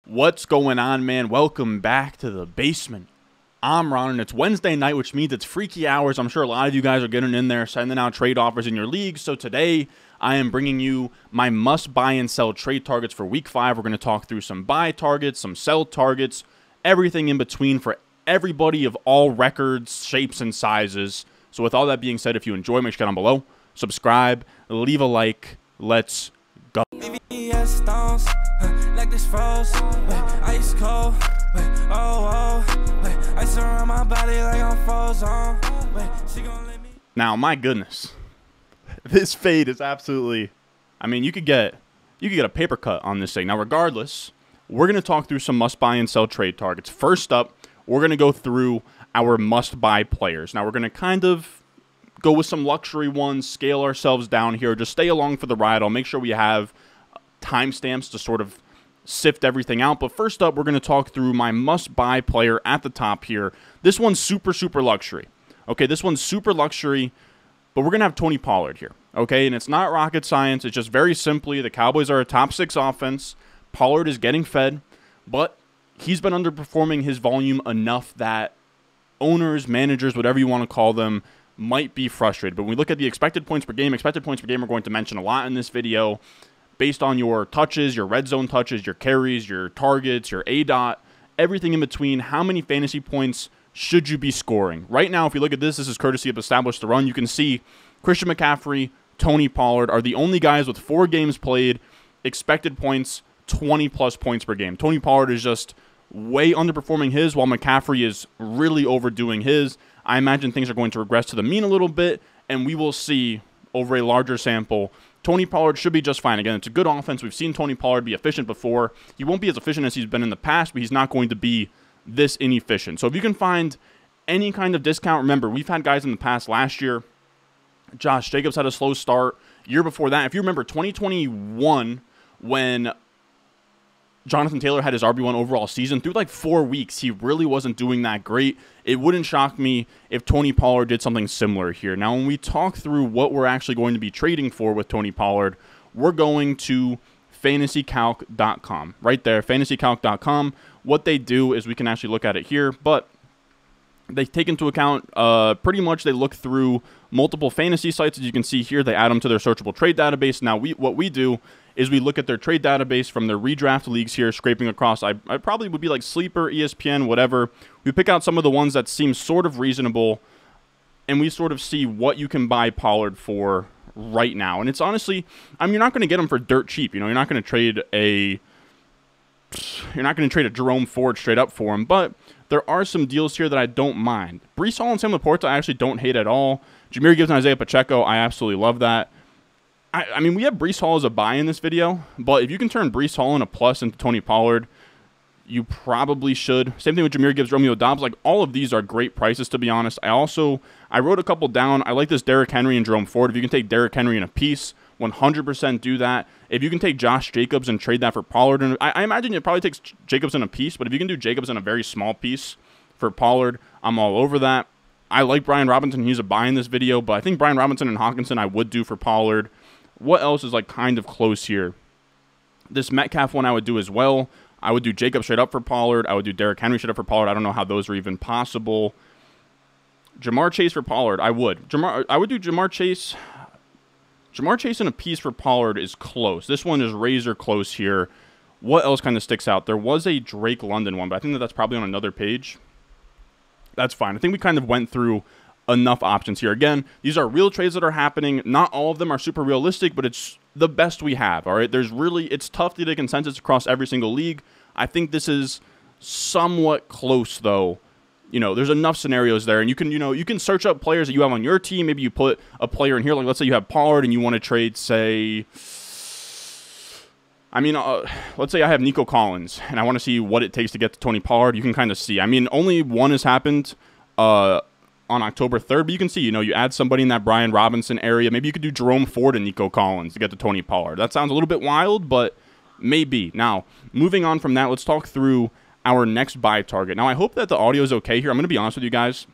What's going on, man? Welcome back to the basement. I'm Ron, and it's Wednesday night, which means it's freaky hours. I'm sure a lot of you guys are getting in there, sending out trade offers in your league. So today, I am bringing you my must buy and sell trade targets for Week 5. We're going to talk through some buy targets, some sell targets, everything in between for everybody of all records, shapes, and sizes. So with all that being said, if you enjoy, make sure to get down below, subscribe, leave a like. Let's go. Like this froze, ice cold, ice around my body like I'm frozen. She gonna let me. Now, my goodness, this fade is absolutely, I mean, you could get a paper cut on this thing. Now, regardless, we're going to talk through some must buy and sell trade targets. First up, we're going to go through our must buy players. Now, we're going to kind of go with some luxury ones, scale ourselves down here, just stay along for the ride. I'll make sure we have timestamps to sort of sift everything out. But first up, we're going to talk through my must-buy player at the top here. This one's super luxury. Okay, this one's super luxury, but we're going to have Tony Pollard here. Okay, and it's not rocket science. It's just very simply the Cowboys are a top 6 offense. Pollard is getting fed, but he's been underperforming his volume enough that owners, managers, whatever you want to call them, might be frustrated. But when we look at the expected points per game we're going to mention a lot in this video. Based on your touches, your red zone touches, your carries, your targets, your ADOT, everything in between, how many fantasy points should you be scoring? Right now, if you look at this is courtesy of Established the Run. You can see Christian McCaffrey, Tony Pollard are the only guys with 4 games played, expected points, 20-plus points per game. Tony Pollard is just way underperforming his, while McCaffrey is really overdoing his. I imagine things are going to regress to the mean a little bit, and we will see over a larger sample. Tony Pollard should be just fine. Again, it's a good offense. We've seen Tony Pollard be efficient before. He won't be as efficient as he's been in the past, but he's not going to be this inefficient. So if you can find any kind of discount, remember, we've had guys in the past last year. Josh Jacobs had a slow start. Year before that, if you remember 2021, when Jonathan Taylor had his RB1 overall season, through like 4 weeks, he really wasn't doing that great. It wouldn't shock me if Tony Pollard did something similar here. Now, when we talk through what we're actually going to be trading for with Tony Pollard, we're going to fantasycalc.com. Right there, fantasycalc.com. What they do is we can actually look at it here, but they take into account pretty much they look through multiple fantasy sites. As you can see here, they add them to their searchable trade database. Now, what we do is we look at their trade database from their redraft leagues here, scraping across. I probably would be like Sleeper, ESPN, whatever. We pick out some of the ones that seem sort of reasonable, and we sort of see what you can buy Pollard for right now. And it's honestly, I mean, you're not going to get him for dirt cheap. You know, you're not going to trade a Jerome Ford straight up for him, but there are some deals here that I don't mind. Breece Hall and Sam Laporta I actually don't hate at all. Jameer Gibbs and Isaiah Pacheco, I absolutely love that. I mean, we have Breece Hall as a buy in this video, but if you can turn Breece Hall in a plus into Tony Pollard, you probably should. Same thing with Jameer Gibbs, Romeo Doubs. Like, all of these are great prices, to be honest. I wrote a couple down. I like this Derrick Henry and Jerome Ford. If you can take Derrick Henry in a piece, 100% do that. If you can take Josh Jacobs and trade that for Pollard, and I imagine it probably takes Jacobs in a piece, but if you can do Jacobs in a very small piece for Pollard, I'm all over that. I like Brian Robinson. He's a buy in this video, but I think Brian Robinson and Hawkinson I would do for Pollard. What else is like kind of close here? This Metcalf one I would do as well. I would do Jacob straight up for Pollard. I would do Derrick Henry straight up for Pollard. I don't know how those are even possible. Jamar Chase for Pollard. I would do Jamar Chase. Jamar Chase in a piece for Pollard is close. This one is razor close here. What else kind of sticks out? There was a Drake London one, but I think that's probably on another page. That's fine. I think we kind of went through enough options here. Again, these are real trades that are happening. Not all of them are super realistic, but it's the best we have, all right? It's tough to get a consensus across every single league. I think this is somewhat close, though. You know, there's enough scenarios there, and you can search up players that you have on your team. Maybe you put a player in here, like let's say you have Pollard and you want to trade, say, let's say I have Nico Collins, and I want to see what it takes to get to Tony Pollard. You can kind of see. I mean, only one has happened on October 3rd, but you can see, you add somebody in that Brian Robinson area. Maybe you could do Jerome Ford and Nico Collins to get to Tony Pollard. That sounds a little bit wild, but maybe. Now, moving on from that, let's talk through our next buy target. Now, I hope that the audio is okay here. I'm going to be honest with you guys.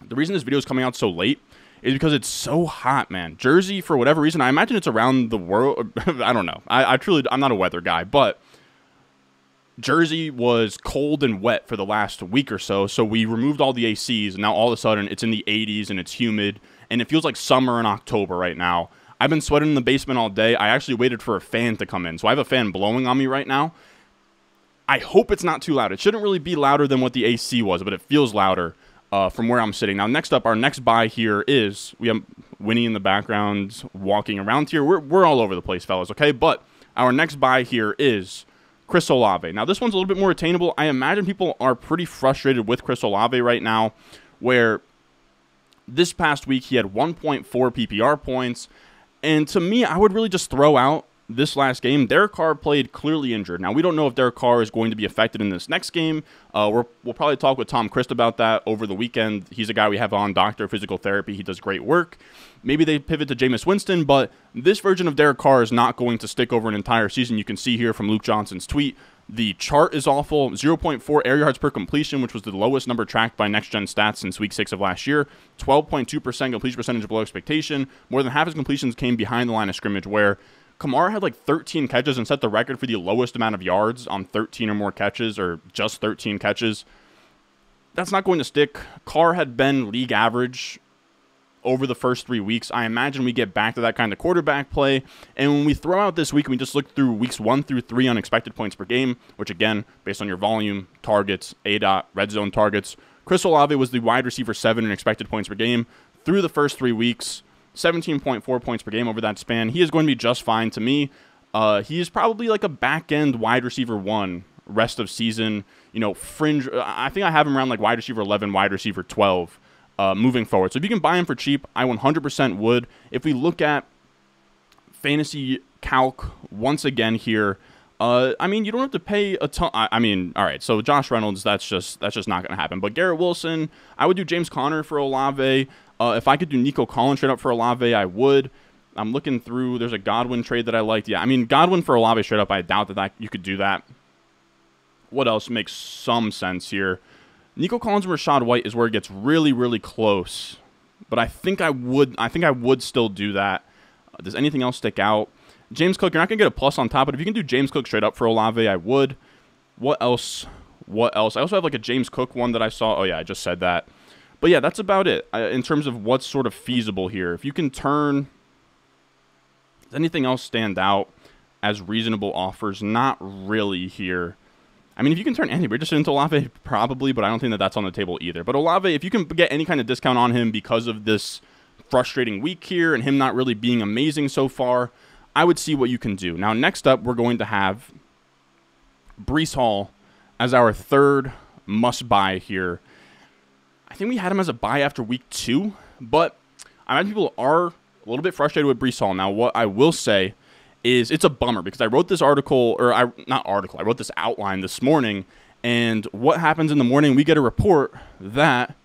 The reason this video is coming out so late is because it's so hot, man. Jersey, for whatever reason, I imagine it's around the world. I don't know. I'm not a weather guy, but Jersey was cold and wet for the last week or so, so we removed all the ACs, and now all of a sudden it's in the 80s and it's humid, and it feels like summer in October right now. I've been sweating in the basement all day. I actually waited for a fan to come in, so I have a fan blowing on me right now. I hope it's not too loud. It shouldn't really be louder than what the AC was, but it feels louder from where I'm sitting. Now, next up, our next buy here is, we have Winnie in the background walking around here. We're all over the place, fellas, okay? But our next buy here is Chris Olave. Now, this one's a little bit more attainable. I imagine people are pretty frustrated with Chris Olave right now, where this past week he had 1.4 PPR points. And to me, I would really just throw out this last game. Derek Carr played clearly injured. Now, we don't know if Derek Carr is going to be affected in this next game. We'll probably talk with Tom Christ about that over the weekend. He's a guy we have on Doctor of Physical Therapy. He does great work. Maybe they pivot to Jameis Winston, but this version of Derek Carr is not going to stick over an entire season. You can see here from Luke Johnson's tweet, the chart is awful. 0.4 air yards per completion, which was the lowest number tracked by Next Gen Stats since week 6 of last year. 12.2% completion percentage below expectation. More than half his completions came behind the line of scrimmage, where Kamara had like 13 catches and set the record for the lowest amount of yards on 13 or more catches, or just 13 catches. That's not going to stick. Carr had been league average over the first 3 weeks. I imagine we get back to that kind of quarterback play. And when we throw out this week, we just look through weeks 1 through 3 on expected points per game, which again, based on your volume, targets, ADOT, red zone targets, Chris Olave was the wide receiver 7 in expected points per game through the first 3 weeks. 17.4 points per game over that span. He is going to be just fine to me. He is probably like a back-end wide receiver 1 rest of season, fringe. I think I have him around like wide receiver 11, wide receiver 12 moving forward. So if you can buy him for cheap, I 100% would. If we look at fantasy calc once again here, you don't have to pay a ton. All right, so Josh Reynolds, that's just not going to happen. But Garrett Wilson, I would do James Conner for Olave. If I could do Nico Collins straight up for Olave, I would. I'm looking through. There's a Godwin trade that I liked. Yeah, Godwin for Olave straight up, I doubt that you could do that. What else makes some sense here? Nico Collins and Rachaad White is where it gets really, really close. But I think I would still do that. Does anything else stick out? James Cook, you're not going to get a plus on top, but if you can do James Cook straight up for Olave, I would. What else? I also have like a James Cook one that I saw. Oh, yeah, I just said that. But yeah, that's about it in terms of what's sort of feasible here. If you can turn, does anything else stand out as reasonable offers? Not really here. If you can turn Andy Richardson into Olave, probably, but I don't think that that's on the table either. But Olave, if you can get any kind of discount on him because of this frustrating week here and him not really being amazing so far, I would see what you can do. Now, next up, we're going to have Breece Hall as our third must-buy here. I think we had him as a buy after week 2, but I imagine people are a little bit frustrated with Breece Hall. Now, what I will say is it's a bummer because I wrote this article, I wrote this outline this morning, and what happens in the morning, we get a report that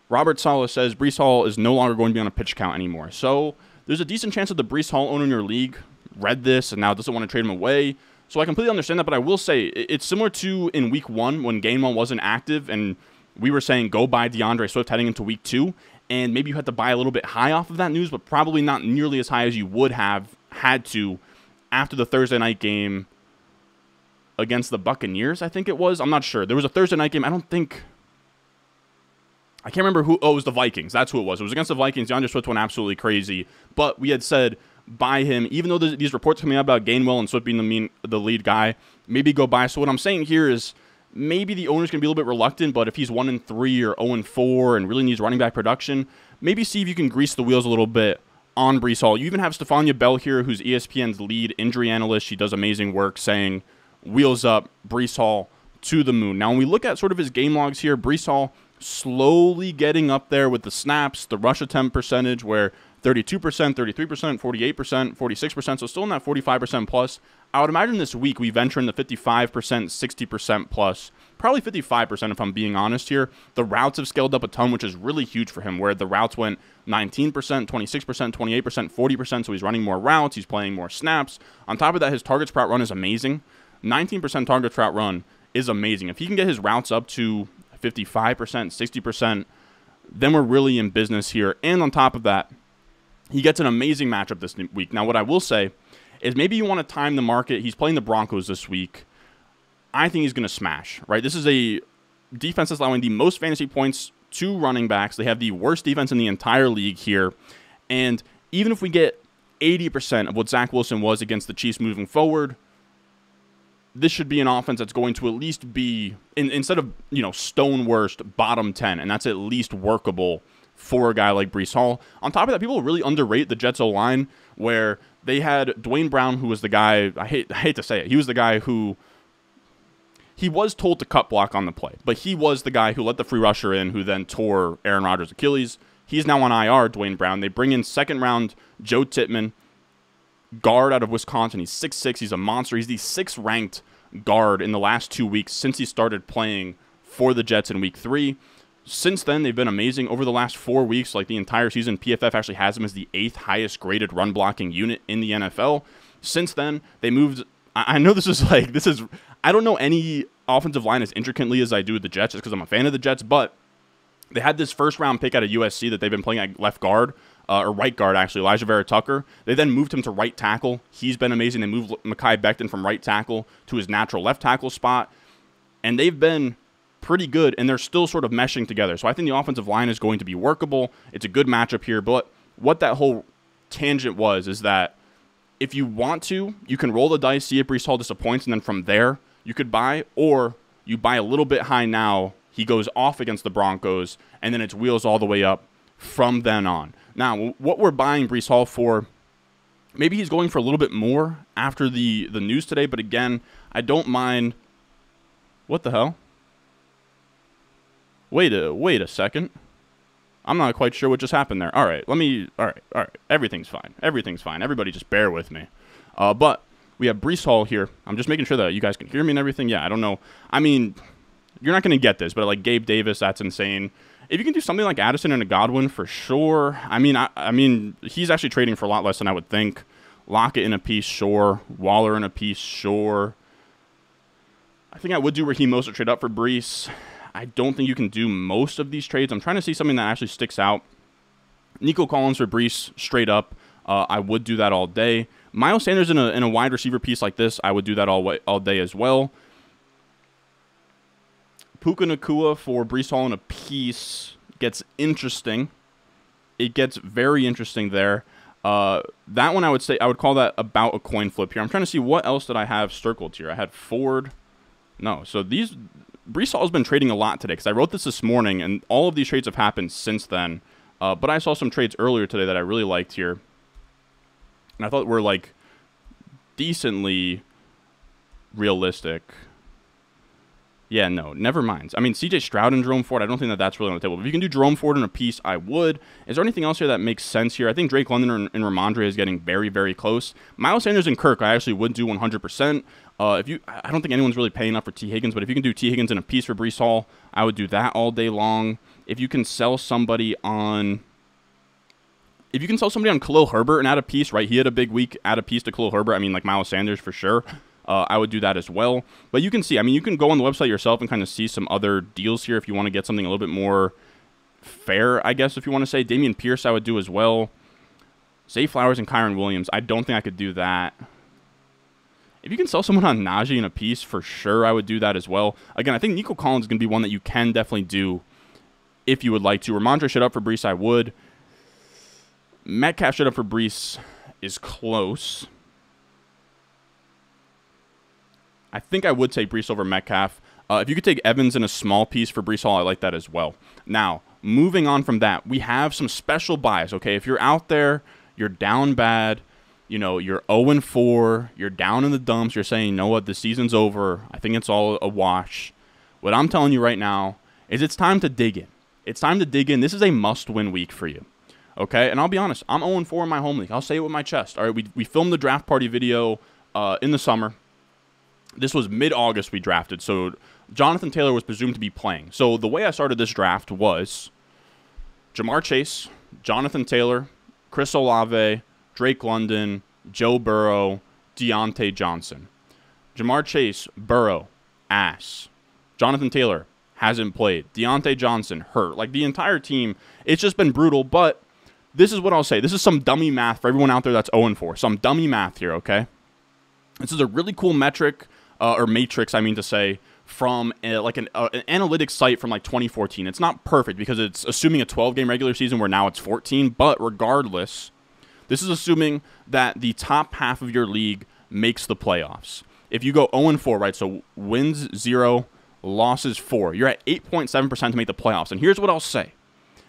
Robert Saleh says Breece Hall is no longer going to be on a pitch count anymore. So there's a decent chance that the Breece Hall owner in your league read this and now doesn't want to trade him away. So I completely understand that, but I will say it's similar to in week 1 when Gainwell wasn't active and we were saying go buy DeAndre Swift heading into week 2, and maybe you had to buy a little bit high off of that news, but probably not nearly as high as you would have had to after the Thursday night game against the Buccaneers, I think it was. I'm not sure. There was a Thursday night game. I can't remember who. Oh, it was the Vikings. That's who it was. It was against the Vikings. DeAndre Swift went absolutely crazy, but we had said buy him, even though these reports coming out about Gainwell and Swift being the lead guy, maybe go buy. So what I'm saying here is, maybe the owner's going to be a little bit reluctant, but if he's 1-3 or 0-4 and really needs running back production, maybe see if you can grease the wheels a little bit on Breece Hall. You even have Stephania Bell here, who's ESPN's lead injury analyst. She does amazing work saying, wheels up, Breece Hall to the moon. Now, when we look at sort of his game logs here, Breece Hall slowly getting up there with the snaps, the rush attempt percentage, where 32%, 33%, 48%, 46%, so still in that 45% plus. I would imagine this week we venture into 55%, 60% plus, probably 55% if I'm being honest here. The routes have scaled up a ton, which is really huge for him, where the routes went 19%, 26%, 28%, 40%, so he's running more routes, he's playing more snaps. On top of that, his targets per route run is amazing. 19% targets per route run is amazing. If he can get his routes up to 55%, 60%, then we're really in business here. And on top of that, he gets an amazing matchup this week. Now, what I will say is maybe you want to time the market. He's playing the Broncos this week. I think he's going to smash, right? This is a defense that's allowing the most fantasy points to running backs. They have the worst defense in the entire league here. And even if we get 80% of what Zach Wilson was against the Chiefs moving forward, this should be an offense that's going to at least be, instead of, stone worst, bottom 10. And that's at least workable for a guy like Breece Hall. On top of that, people really underrate the Jets O-line, where they had Dwayne Brown, who was the guy, I hate to say it, he was the guy who, he was told to cut block on the play, but he was the guy who let the free rusher in, who then tore Aaron Rodgers' Achilles. He's now on IR, Dwayne Brown. They bring in second-round Joe Tippmann, guard out of Wisconsin. He's 6'6". He's a monster. He's the 6th ranked guard in the last 2 weeks since he started playing for the Jets in Week 3. Since then, they've been amazing. Over the last 4 weeks, like the entire season, PFF actually has him as the 8th highest graded run blocking unit in the NFL. Since then, they moved. I know this is, I don't know any offensive line as intricately as I do with the Jets, just because I'm a fan of the Jets, but they had this first-round pick out of USC that they've been playing at left guard, or right guard, actually, Elijah Vera Tucker. They then moved him to right tackle. He's been amazing. They moved Mekhi Becton from right tackle to his natural left tackle spot, and they've been pretty good, and they're still sort of meshing together. So I think the offensive line is going to be workable. It's a good matchup here, but what that whole tangent was is that if you want to, you can roll the dice, see if Breece Hall disappoints, and then from there, you could buy, or you buy a little bit high now, he goes off against the Broncos, and then it's wheels all the way up from then on. Now, what we're buying Breece Hall for, maybe he's going for a little bit more after the news today, but again, I don't mind. What the hell? Wait a second. I'm not quite sure what just happened there. All right. Everything's fine. Everything's fine. Everybody just bear with me. But we have Breece Hall here. I'm just making sure that you guys can hear me and everything. Yeah, I don't know. I mean, you're not going to get this, but like Gabe Davis, that's insane. If you can do something like Addison and a Godwin, for sure. I mean, he's actually trading for a lot less than I would think. Lockett in a piece, sure. Waller in a piece, sure. I think I would do Raheem Mostert trade up for Breece. I don't think you can do most of these trades. I'm trying to see something that actually sticks out. Nico Collins for Breece, straight up. I would do that all day. Miles Sanders in a wide receiver piece like this, I would do that all day as well. Puka Nacua for Breece Hall in a piece gets interesting. It gets very interesting there. That one I would say, I would call that about a coin flip here. I'm trying to see what else did I have circled here. I had Ford. No, so Breece Hall has been trading a lot today because I wrote this morning, and all of these trades have happened since then. But I saw some trades earlier today that I really liked here. And I thought were, like, decently realistic. Yeah, no, never mind. I mean, C.J. Stroud and Jerome Ford, I don't think that that's really on the table. But if you can do Jerome Ford in a piece, I would. Is there anything else here that makes sense here? I think Drake London and Ramondre is getting very, very close. Miles Sanders and Kirk, I actually would do 100%. I don't think anyone's really paying up for T. Higgins, but if you can do T. Higgins in a piece for Breece Hall, I would do that all day long. If you can sell somebody on Khalil Herbert and add a piece, right? He had a big week, add a piece to Khalil Herbert. I mean, like Miles Sanders for sure. I would do that as well. But you can see, I mean, you can go on the website yourself and kind of see some other deals here if you want to get something a little bit more fair, I guess, if you want to say. Dameon Pierce, I would do as well. Zay Flowers and Kyron Williams, I don't think I could do that. If you can sell someone on Najee in a piece, for sure, I would do that as well. Again, I think Nico Collins is going to be one that you can definitely do if you would like to. Ramondre should up for Breece, I would. Metcalf should up for Breece is close. I think I would take Breece over Metcalf. If you could take Evans in a small piece for Breece Hall, I like that as well. Now, moving on from that, we have some special buys, okay? If you're out there, you're down bad, you're 0-4, you're down in the dumps, you're saying, you know what, the season's over, I think it's all a wash. What I'm telling you right now is it's time to dig in. It's time to dig in. This is a must-win week for you, okay? And I'll be honest, I'm 0-4 in my home league. I'll say it with my chest. All right, we filmed the draft party video in the summer. This was mid-August we drafted, so Jonathan Taylor was presumed to be playing. So the way I started this draft was Jamar Chase, Jonathan Taylor, Chris Olave, Drake London, Joe Burrow, Deontay Johnson. Jamar Chase, Burrow, ass. Jonathan Taylor hasn't played. Deontay Johnson, hurt. Like, the entire team, it's just been brutal, but this is what I'll say. This is some dummy math for everyone out there that's 0-4. Some dummy math here, okay? This is a really cool metric. or matrix, I mean to say, from an analytics site from like 2014. It's not perfect because it's assuming a 12-game regular season where now it's 14, but regardless, this is assuming that the top half of your league makes the playoffs. If you go 0-4, right, so wins 0, losses 4, you're at 8.7% to make the playoffs. And here's what I'll say.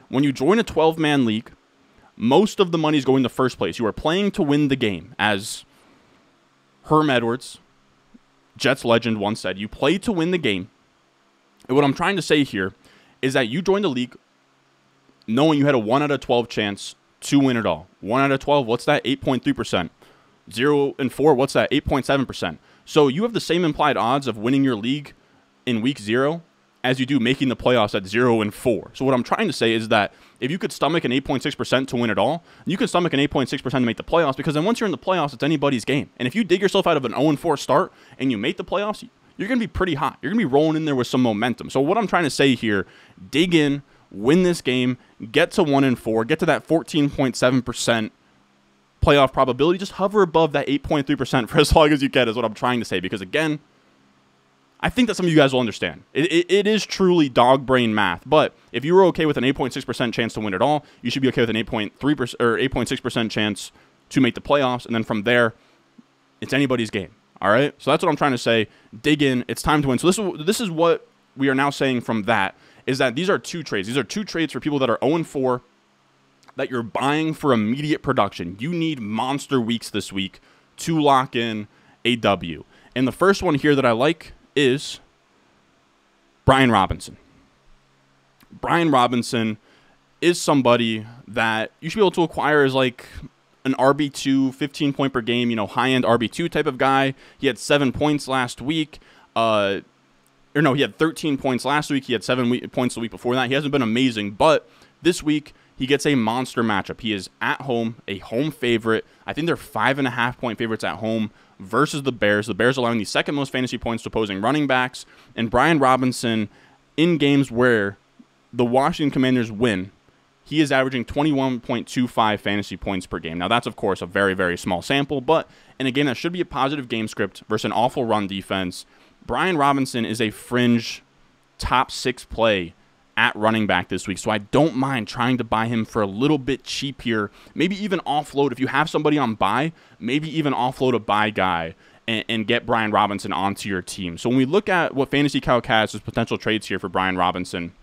When you join a 12-man league, most of the money is going to first place. You are playing to win the game. As Herm Edwards, Jets legend, once said, you play to win the game. And what I'm trying to say here is that you joined the league knowing you had a 1 out of 12 chance to win it all. 1 out of 12, what's that? 8.3%. 0-4, what's that? 8.7%. So you have the same implied odds of winning your league in week 0 as you do making the playoffs at 0-4. So what I'm trying to say is that if you could stomach an 8.6% to win it all, you can stomach an 8.6% to make the playoffs, because then once you're in the playoffs, it's anybody's game. And if you dig yourself out of an 0-4 start and you make the playoffs, you're going to be pretty hot. You're going to be rolling in there with some momentum. So what I'm trying to say here, dig in, win this game, get to 1-4, get to that 14.7% playoff probability, just hover above that 8.3% for as long as you can is what I'm trying to say, because again, I think that some of you guys will understand. It is truly dog brain math, but if you were okay with an 8.6% chance to win it all, you should be okay with an 8.3% or 8.6% chance to make the playoffs, and then from there, it's anybody's game. All right, so that's what I'm trying to say. Dig in. It's time to win. So this is what we are now saying from that, is that these are two trades. These are two trades for people that are 0-4 that you're buying for immediate production. You need monster weeks this week to lock in a W. And the first one here that I like is Brian Robinson. Brian Robinson is somebody that you should be able to acquire as like an RB2, 15 point per game, high-end RB2 type of guy. He had 7 points last week. He had 13 points last week. He had 7 points the week before that. He hasn't been amazing, but this week he gets a monster matchup. He is at home, a home favorite. I think they're 5.5 point favorites at home versus the Bears. The Bears allowing the second most fantasy points to opposing running backs. And Brian Robinson, in games where the Washington Commanders win, he is averaging 21.25 fantasy points per game. Now, that's, of course, a very, very small sample, but in a game that should be a positive game script versus an awful run defense, Brian Robinson is a fringe top 6 play at running back this week, so I don't mind trying to buy him for a little bit cheap here. Maybe even offload, if you have somebody on buy, maybe even offload a buy guy and get Brian Robinson onto your team. So when we look at what Fantasy Calc has as potential trades here for Brian Robinson,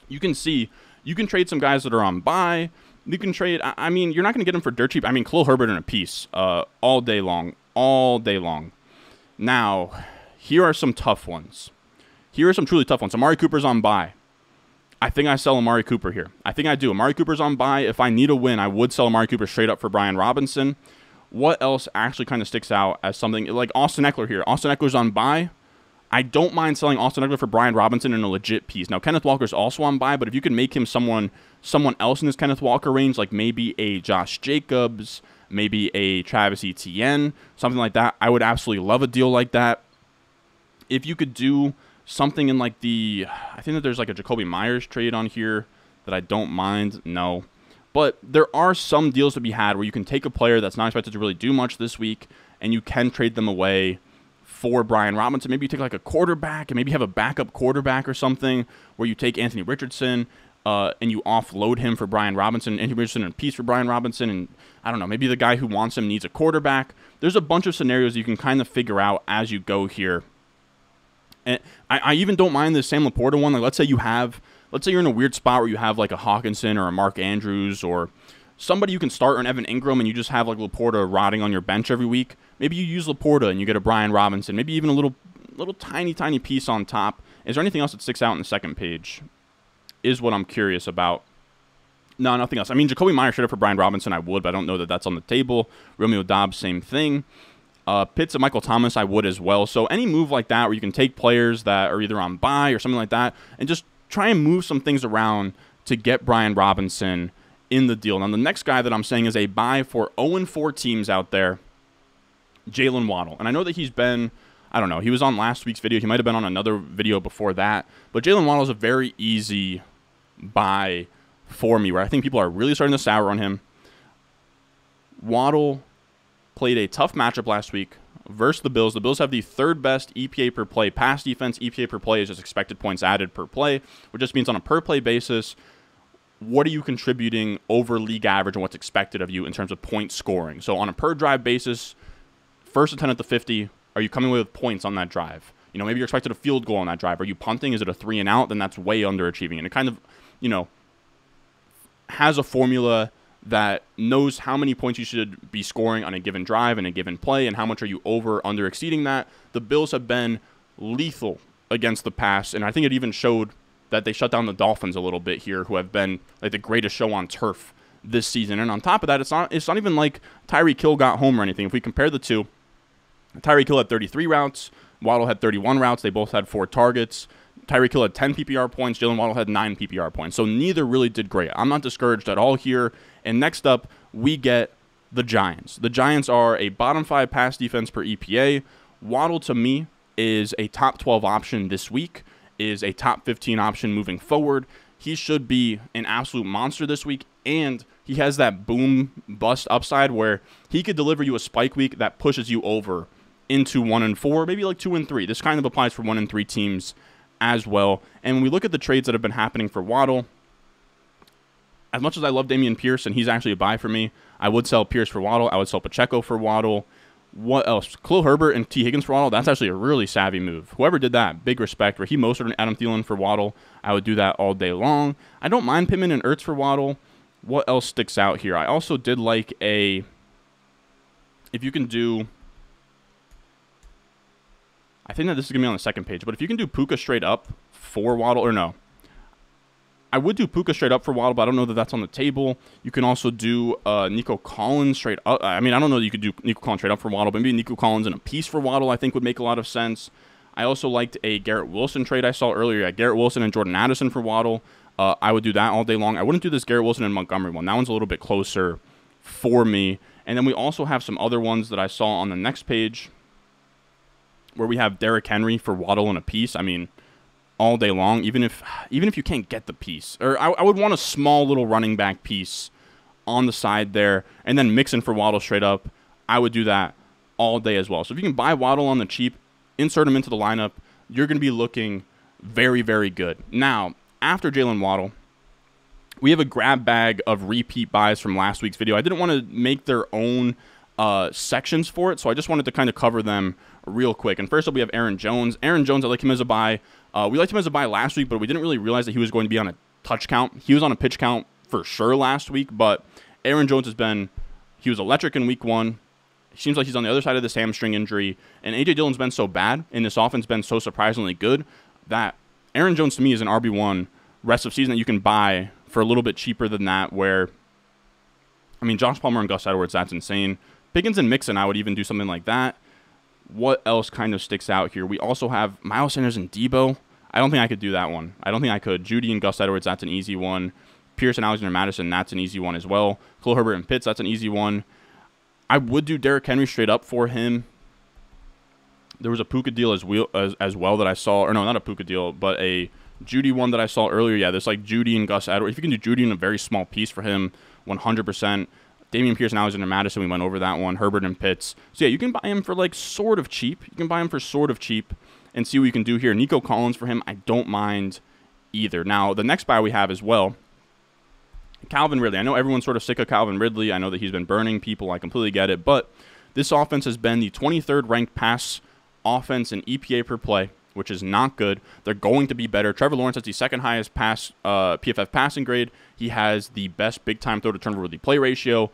you can see you can trade some guys that are on buy. You can trade, I mean, you're not going to get him for dirt cheap. I mean, Khalil Herbert in a piece all day long. Now, here are some tough ones. Here are some truly tough ones. Amari Cooper's on buy. I think I sell Amari Cooper here. I think I do. Amari Cooper's on buy. If I need a win, I would sell Amari Cooper straight up for Brian Robinson. What else actually kind of sticks out as something like Austin Eckler here? Austin Eckler's on buy. I don't mind selling Austin Eckler for Brian Robinson in a legit piece. Now, Kenneth Walker's also on buy, but if you can make him someone else in this Kenneth Walker range, like maybe a Josh Jacobs, maybe a Travis Etienne, something like that, I would absolutely love a deal like that. If you could do something in like I think that there's like a Jacoby Myers trade on here that I don't mind. No. But there are some deals to be had where you can take a player that's not expected to really do much this week and you can trade them away for Brian Robinson. Maybe you take like a quarterback and maybe have a backup quarterback or something where you take Anthony Richardson and you offload him for Brian Robinson. Anthony Richardson in a piece for Brian Robinson. And I don't know, maybe the guy who wants him needs a quarterback. There's a bunch of scenarios you can kind of figure out as you go here. And I even don't mind the Sam Laporta one. Like, let's say you're in a weird spot where you have like a Hawkinson or a Mark Andrews or somebody you can start, or an Evan Ingram, and you just have like Laporta rotting on your bench every week. Maybe you use Laporta and you get a Brian Robinson. Maybe even a little tiny piece on top. Is there anything else that sticks out in the second page? Is what I'm curious about. No, nothing else. I mean, Jacoby Myers straight up for Brian Robinson, I would, but I don't know that that's on the table. Romeo Doubs, same thing. Pitts and Michael Thomas, I would as well. So any move like that where you can take players that are either on buy or something like that and just try and move some things around to get Brian Robinson in the deal. Now, the next guy that I'm saying is a buy for 0-4 teams out there, Jaylen Waddle. And I know that he's been, I don't know, he was on last week's video. He might have been on another video before that. But Jaylen Waddle is a very easy buy for me, where I think people are really starting to sour on him. Waddle played a tough matchup last week versus the Bills. The Bills have the third best EPA per play pass defense. EPA per play is just expected points added per play, which just means on a per play basis, what are you contributing over league average and what's expected of you in terms of point scoring. So on a per drive basis, first and 10 at the 50, are you coming away with points on that drive? You know, maybe you're expected a field goal on that drive. Are you punting? Is it a 3 and out? Then that's way underachieving. And it kind of, you know, has a formula that knows how many points you should be scoring on a given drive and a given play and how much are you over, under exceeding that. The Bills have been lethal against the pass, and I think it even showed that they shut down the Dolphins a little bit here, who have been like the greatest show on turf this season. And on top of that, it's not even like Tyreek Hill got home or anything. If we compare the two, Tyreek Hill had 33 routes, Waddle had 31 routes. They both had 4 targets. Tyreek Hill had 10 PPR points. Jaylen Waddle had 9 PPR points. So neither really did great. I'm not discouraged at all here. And next up, we get the Giants. The Giants are a bottom 5 pass defense per EPA. Waddle, to me, is a top 12 option this week, is a top 15 option moving forward. He should be an absolute monster this week, and he has that boom-bust upside where he could deliver you a spike week that pushes you over into 1-4, maybe like 2-3. This kind of applies for 1-3 teams as well. And when we look at the trades that have been happening for Waddle, as much as I love Dameon Pierce, and he's actually a buy for me, I would sell Pierce for Waddle. I would sell Pacheco for Waddle. What else? Khalil Herbert and T. Higgins for Waddle. That's actually a really savvy move. Whoever did that, big respect. Raheem Mostert and Adam Thielen for Waddle. I would do that all day long. I don't mind Pittman and Ertz for Waddle. What else sticks out here? I also did like if you can do, I think that this is going to be on the second page, but if you can do Puka straight up for Waddle, or no. I would do Puka straight up for Waddle, but I don't know that that's on the table. You can also do Nico Collins straight up. I mean, I don't know that you could do Nico Collins straight up for Waddle, but maybe Nico Collins and a piece for Waddle I think would make a lot of sense. I also liked a Garrett Wilson trade I saw earlier. Yeah, Garrett Wilson and Jordan Addison for Waddle. I would do that all day long. I wouldn't do this Garrett Wilson and Montgomery one. That one's a little bit closer for me. And then we also have some other ones that I saw on the next page where we have Derrick Henry for Waddle and a piece. I mean, all day long, even if you can't get the piece. Or I would want a small little running back piece on the side there, and then Mixon for Waddle straight up. I would do that all day as well. So if you can buy Waddle on the cheap, insert him into the lineup, you're going to be looking very, very good. Now, after Jaylen Waddle, we have a grab bag of repeat buys from last week's video. I didn't want to make their own sections for it, so I just wanted to kind of cover them real quick. And first up, we have Aaron Jones. Aaron Jones, I like him as a buy. We liked him as a buy last week, but we didn't really realize that he was going to be on a touch count. He was on a pitch count for sure last week, but Aaron Jones he was electric in week 1. It seems like he's on the other side of this hamstring injury, and A.J. Dillon's been so bad, and this offense been so surprisingly good, that Aaron Jones to me is an RB1 rest of season that you can buy for a little bit cheaper than that, where, I mean, Josh Palmer and Gus Edwards, that's insane. Pickens and Mixon, I would even do something like that. What else kind of sticks out here? We also have Miles Sanders and Debo. I don't think I could do that one. I don't think I could. Judy and Gus Edwards, that's an easy one. Pierce and Alexander Madison, that's an easy one as well. Khalil Herbert and Pitts, that's an easy one. I would do Derrick Henry straight up for him. There was a Puka deal as well that I saw. Or no, not a Puka deal, but a Judy one that I saw earlier. Yeah, there's like Judy and Gus Edwards. If you can do Judy in a very small piece for him, 100%. Dameon Pierce and Alexander Madison, we went over that one. Herbert and Pitts. So yeah, you can buy him for like sort of cheap. You can buy him for sort of cheap and see what you can do here. Nico Collins for him, I don't mind either. Now, the next buy we have as well, Calvin Ridley. I know everyone's sort of sick of Calvin Ridley. I know that he's been burning people. I completely get it. But this offense has been the 23rd ranked pass offense in EPA per play, which is not good. They're going to be better. Trevor Lawrence has the second highest PFF passing grade. He has the best big-time throw-to-turnover play ratio.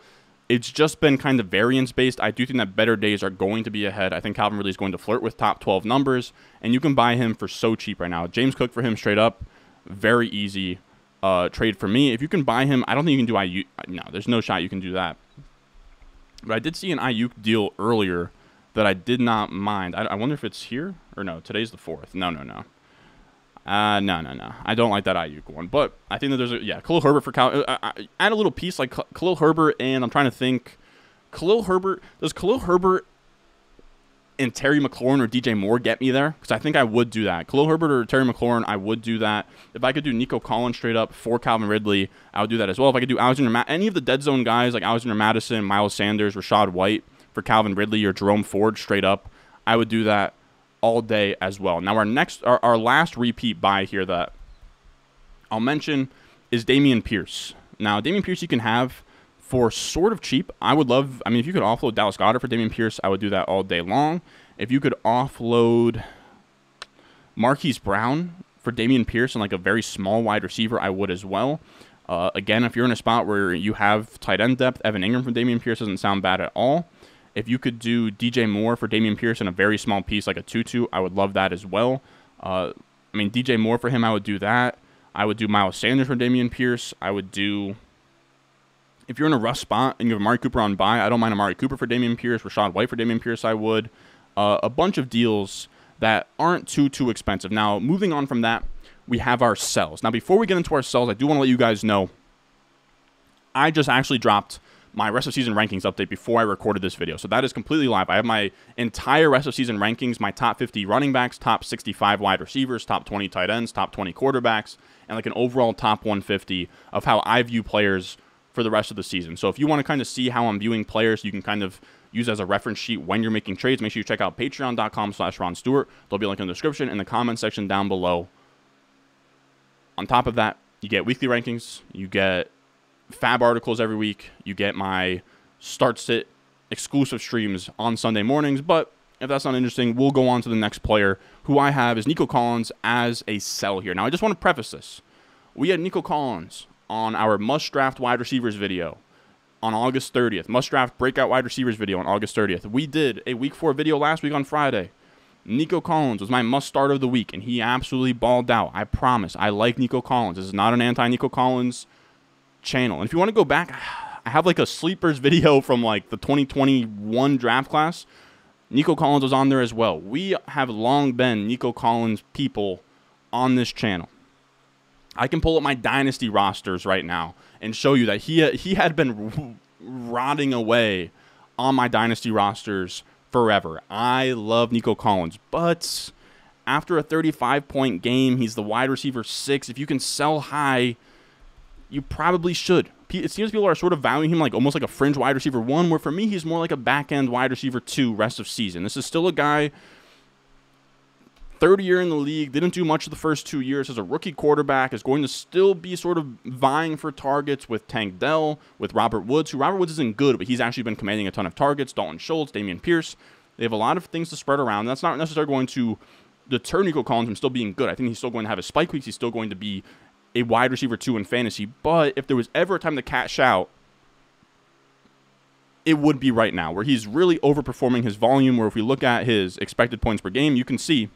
It's just been kind of variance-based. I do think that better days are going to be ahead. I think Calvin Ridley is going to flirt with top 12 numbers, and you can buy him for so cheap right now. James Cook for him straight up, very easy trade for me. If you can buy him, I don't think you can do Ayuk. No, there's no shot you can do that. But I did see an Ayuk deal earlier that I did not mind. I wonder if it's here or no. Today's the 4th. No. No. I don't like that Ayuk one. But I think that there's Khalil Herbert for add a little piece like Khalil Herbert, and I'm trying to think. Does Khalil Herbert and Terry McLaurin or DJ Moore get me there? Because I think I would do that. Khalil Herbert or Terry McLaurin, I would do that. If I could do Nico Collins straight up for Calvin Ridley, I would do that as well. If I could do any of the dead zone guys like Alexander Madison, Miles Sanders, Rashad White for Calvin Ridley or Jerome Ford straight up, I would do that all day as well. Now, our last repeat buy here that I'll mention is Dameon Pierce. Now, Dameon Pierce you can have for sort of cheap. I mean, if you could offload Dallas Goedert for Dameon Pierce, I would do that all day long. If you could offload Marquise Brown for Dameon Pierce and like a very small wide receiver, I would as well. Again, if you're in a spot where you have tight end depth, Evan Ingram from Dameon Pierce doesn't sound bad at all. If you could do DJ Moore for Dameon Pierce in a very small piece like a 2-2, I would love that as well. I mean, DJ Moore for him, I would do that. I would do Miles Sanders for Dameon Pierce. I would do, if you're in a rough spot and you have Amari Cooper on bye, I don't mind Amari Cooper for Dameon Pierce. Rachaad White for Dameon Pierce, I would. A bunch of deals that aren't too expensive. Now, moving on from that, we have our sells. Now, before we get into our sells, I do want to let you guys know I just actually dropped my rest of season rankings update before I recorded this video. So that is completely live. I have my entire rest of season rankings, my top 50 running backs, top 65 wide receivers, top 20 tight ends, top 20 quarterbacks, and like an overall top 150 of how I view players for the rest of the season. So if you want to kind of see how I'm viewing players, you can kind of use as a reference sheet when you're making trades. Make sure you check out patreon.com/Ron Stewart. There'll be a link in the description and the comment section down below. On top of that, you get weekly rankings, you get fab articles every week, you get my start-sit exclusive streams on Sunday mornings. But if that's not interesting, we'll go on to the next player, who I have is Nico Collins as a sell here. Now, I just want to preface this. We had Nico Collins on our must-draft wide receivers video on August 30th. Must-draft breakout wide receivers video on August 30th. We did a Week 4 video last week on Friday. Nico Collins was my must-start of the week, and he absolutely balled out. I promise. I like Nico Collins. This is not an anti-Nico Collins channel. And if you want to go back, I have like a sleepers video from like the 2021 draft class. Nico Collins was on there as well. We have long been Nico Collins people on this channel. I can pull up my dynasty rosters right now and show you that he had been rotting away on my dynasty rosters forever. I love Nico Collins, but after a 35-point game, he's the wide receiver 6. If you can sell high, you probably should. It seems people are sort of valuing him like almost like a fringe wide receiver 1, where for me, he's more like a back-end wide receiver 2 rest of season. This is still a guy, third year in the league, didn't do much of the first 2 years as a rookie quarterback, is going to still be sort of vying for targets with Tank Dell, with Robert Woods, who Robert Woods isn't good, but he's actually been commanding a ton of targets. Dalton Schultz, Dameon Pierce. They have a lot of things to spread around. That's not necessarily going to deter Nico Collins from still being good. I think he's still going to have his spike weeks. He's still going to be a wide receiver 2 in fantasy. But if there was ever a time to cash out, it would be right now, where he's really overperforming his volume, where if we look at his expected points per game, you can see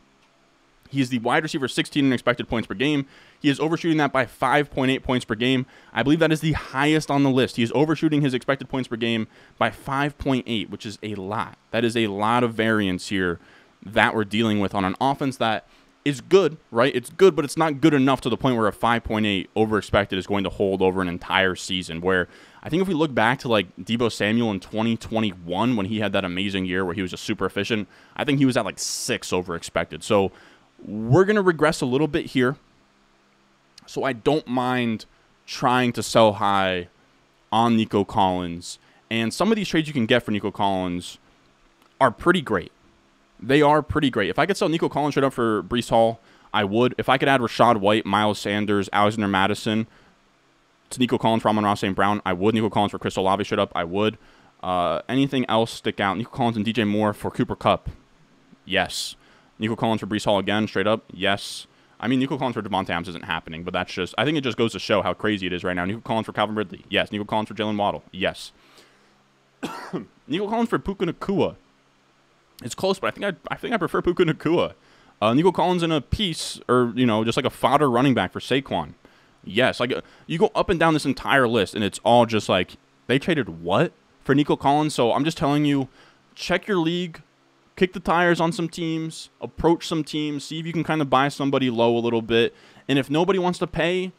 he is the wide receiver 16 in expected points per game. He is overshooting that by 5.8 points per game. I believe that is the highest on the list. He is overshooting his expected points per game by 5.8, which is a lot. That is a lot of variance here that we're dealing with on an offense that is good, right? It's good, but it's not good enough to the point where a 5.8 over expected is going to hold over an entire season. Where I think if we look back to like Deebo Samuel in 2021, when he had that amazing year where he was just super efficient, I think he was at like 6 over expected. So we're going to regress a little bit here. So I don't mind trying to sell high on Nico Collins. And some of these trades you can get for Nico Collins are pretty great. They are pretty great. If I could sell Nico Collins straight up for Breece Hall, I would. If I could add Rachaad White, Miles Sanders, Alexander Madison to Nico Collins for Amon-Ra St. Brown, I would. Nico Collins for Chris Olave straight up, I would. Anything else stick out? Nico Collins and DJ Moore for Cooper Kupp, yes. Nico Collins for Breece Hall again, straight up, yes. I mean, Nico Collins for Devontae Adams isn't happening, but that's just, I think it just goes to show how crazy it is right now. Nico Collins for Calvin Ridley, yes. Nico Collins for Jaylen Waddle, yes. Nico Collins for Puka Nacua. It's close, but I think I prefer Puka Nacua. Nico Collins in a piece, or, you know, just like a fodder running back for Saquon. Yes, like you go up and down this entire list, and it's all just like, they traded what for Nico Collins? So I'm just telling you, check your league, kick the tires on some teams, approach some teams, see if you can kind of buy somebody low a little bit. And if nobody wants to pay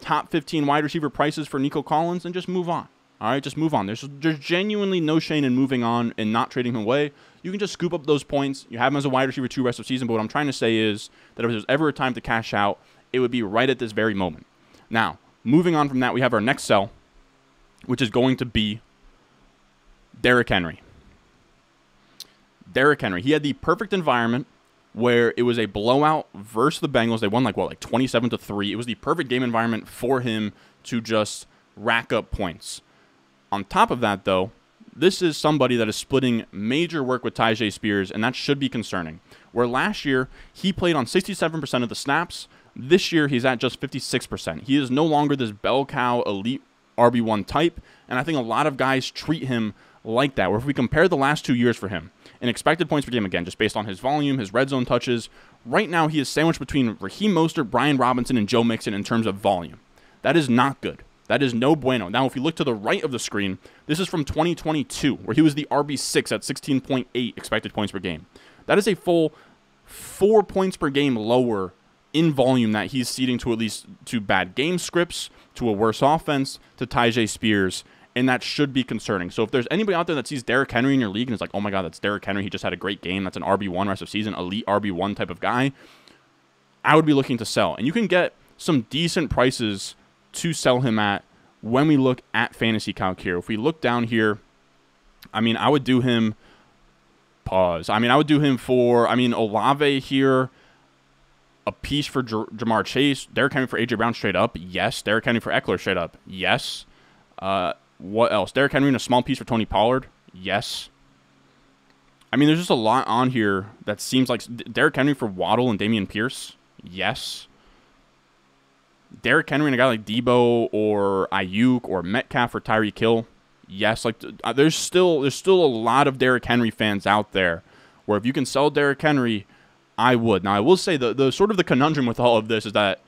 top 15 wide receiver prices for Nico Collins, then just move on. All right, just move on. There's genuinely no shame in moving on and not trading him away. You can just scoop up those points. You have him as a wide receiver 2 rest of season. But what I'm trying to say is that if there's ever a time to cash out, it would be right at this very moment. Now, moving on from that, we have our next sell, which is going to be Derrick Henry. Derrick Henry. He had the perfect environment where it was a blowout versus the Bengals. They won like 27-3. It was the perfect game environment for him to just rack up points. On top of that, though, this is somebody that is splitting major work with Tyjae Spears, and that should be concerning. Where last year, he played on 67% of the snaps. This year, he's at just 56%. He is no longer this bell cow elite RB1 type, and I think a lot of guys treat him like that, where if we compare the last 2 years for him, in expected points per game, again, just based on his volume, his red zone touches, right now he is sandwiched between Raheem Mostert, Brian Robinson, and Joe Mixon in terms of volume. That is not good. That is no bueno. Now, if you look to the right of the screen, this is from 2022, where he was the RB6 at 16.8 expected points per game. That is a full 4 points per game lower in volume that he's ceding to, at least to bad game scripts, to a worse offense, to Tyjae Spears, and that should be concerning. So if there's anybody out there that sees Derrick Henry in your league and is like, oh my God, that's Derrick Henry, he just had a great game, that's an RB1 rest of season, elite RB1 type of guy, I would be looking to sell. And you can get some decent prices to sell him at when we look at Fantasy Calc here. If we look down here, I mean, I would do him, I would do him for, Olave here, a piece for Jamar Chase, Derrick Henry for A.J. Brown straight up, yes. Derrick Henry for Eckler straight up, yes. What else? Derrick Henry in a small piece for Tony Pollard, yes. There's just a lot on here that seems like Derrick Henry for Waddle and Dameon Pierce, yes. Derrick Henry and a guy like Debo or Ayuk or Metcalf or Tyreek Hill, yes. There's still a lot of Derrick Henry fans out there where if you can sell Derrick Henry, I would. Now, I will say the sort of the conundrum with all of this is that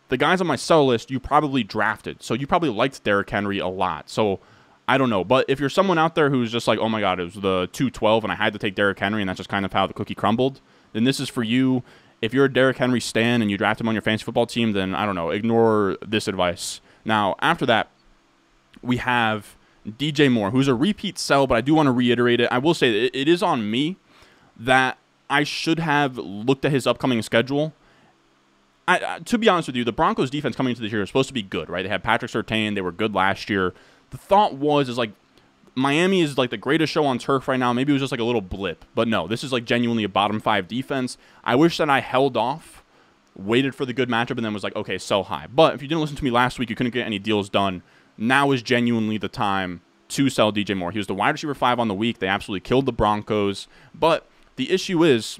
the guys on my sell list you probably drafted, so you probably liked Derrick Henry a lot. So I don't know, but if you're someone out there who's just like, oh my God, it was the 212 and I had to take Derrick Henry and that's just kind of how the cookie crumbled, then this is for you. If you're a Derrick Henry stan and you draft him on your fantasy football team, then I don't know, ignore this advice. Now, after that, we have DJ Moore, who's a repeat sell, but I do want to reiterate it. I will say that it is on me that I should have looked at his upcoming schedule. To be honest with you, the Broncos defense coming into the year was supposed to be good, right? They had Patrick Surtain. They were good last year. The thought was like, Miami is like the greatest show on turf right now. Maybe it was just like a little blip. But no, this is like genuinely a bottom 5 defense. I wish that I held off, waited for the good matchup, and then was like, okay, sell high. But if you didn't listen to me last week, you couldn't get any deals done. Now is genuinely the time to sell DJ Moore. He was the wide receiver 5 on the week. They absolutely killed the Broncos. But the issue is,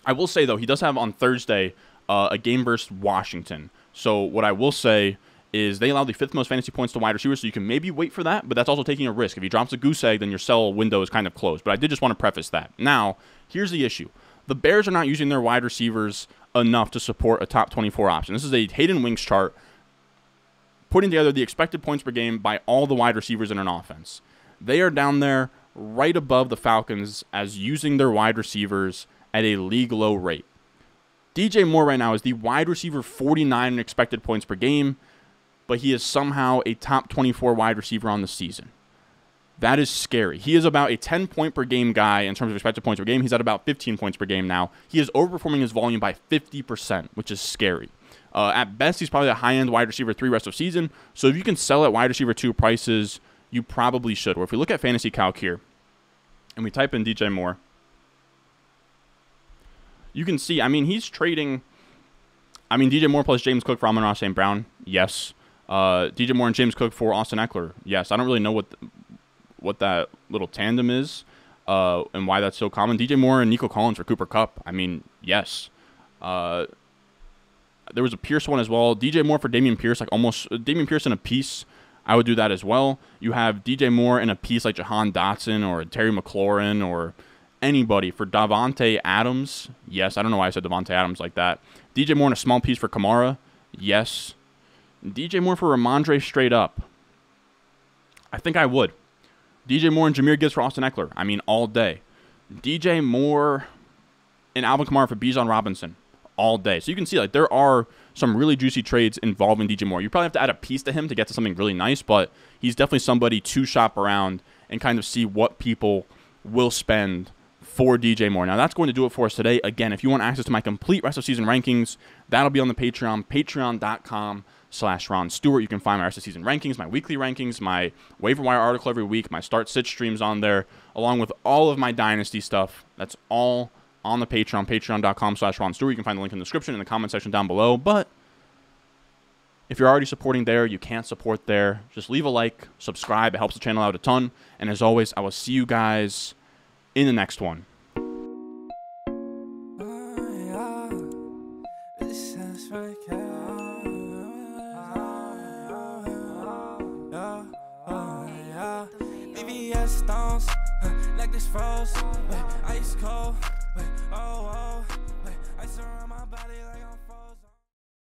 I will say, though, he does have on Thursday a game versus Washington. So what I will say is they allow the 5th most fantasy points to wide receivers, so you can maybe wait for that, but that's also taking a risk. If he drops a goose egg, then your sell window is kind of closed. But I did just want to preface that. Now, here's the issue. The Bears are not using their wide receivers enough to support a top 24 option. This is a Hayden Winks chart putting together the expected points per game by all the wide receivers in an offense. They are down there right above the Falcons as using their wide receivers at a league low rate. DJ Moore right now is the wide receiver 49 in expected points per game, but he is somehow a top 24 wide receiver on the season. That is scary. He is about a 10-point per game guy in terms of expected points per game. He's at about 15 points per game now. He is overperforming his volume by 50%, which is scary. At best, he's probably a high-end wide receiver 3 rest of season. So if you can sell at wide receiver 2 prices, you probably should. Or if we look at Fantasy Calc here, and we type in DJ Moore, you can see, he's trading, DJ Moore plus James Cook for Amon-Ra St. Brown, yes. DJ Moore and James Cook for Austin Eckler, yes. I don't really know what that little tandem is and why that's so common. DJ Moore and Nico Collins for Cooper Kupp, yes. There was a Pierce one as well. DJ Moore for Dameon Pierce, Dameon Pierce in a piece. I would do that as well. You have DJ Moore in a piece like Jahan Dotson or Terry McLaurin or anybody for Davante Adams. Yes, I don't know why I said Davante Adams like that. DJ Moore in a small piece for Kamara. Yes. DJ Moore for Ramondre straight up. I think I would. DJ Moore and Jahmyr Gibbs for Austin Eckler. All day. DJ Moore and Alvin Kamara for Bijan Robinson. All day. So you can see there are some really juicy trades involving DJ Moore. You probably have to add a piece to him to get to something really nice, but he's definitely somebody to shop around and kind of see what people will spend for DJ Moore. Now, that's going to do it for us today. Again, if you want access to my complete rest of season rankings, that'll be on the Patreon, patreon.com/Ron Stewart. You can find my rest of season rankings, my weekly rankings, my waiver wire article every week, my start sit streams on there, along with all of my dynasty stuff. That's all on the Patreon, patreon.com/Ron Stewart. You can find the link in the description in the comment section down below. But if you're already supporting there, you can't support there, just leave a like, subscribe. It helps the channel out a ton. And as always, I will see you guys in the next one. Stones, like this froze, ice cold, ice around my body like I'm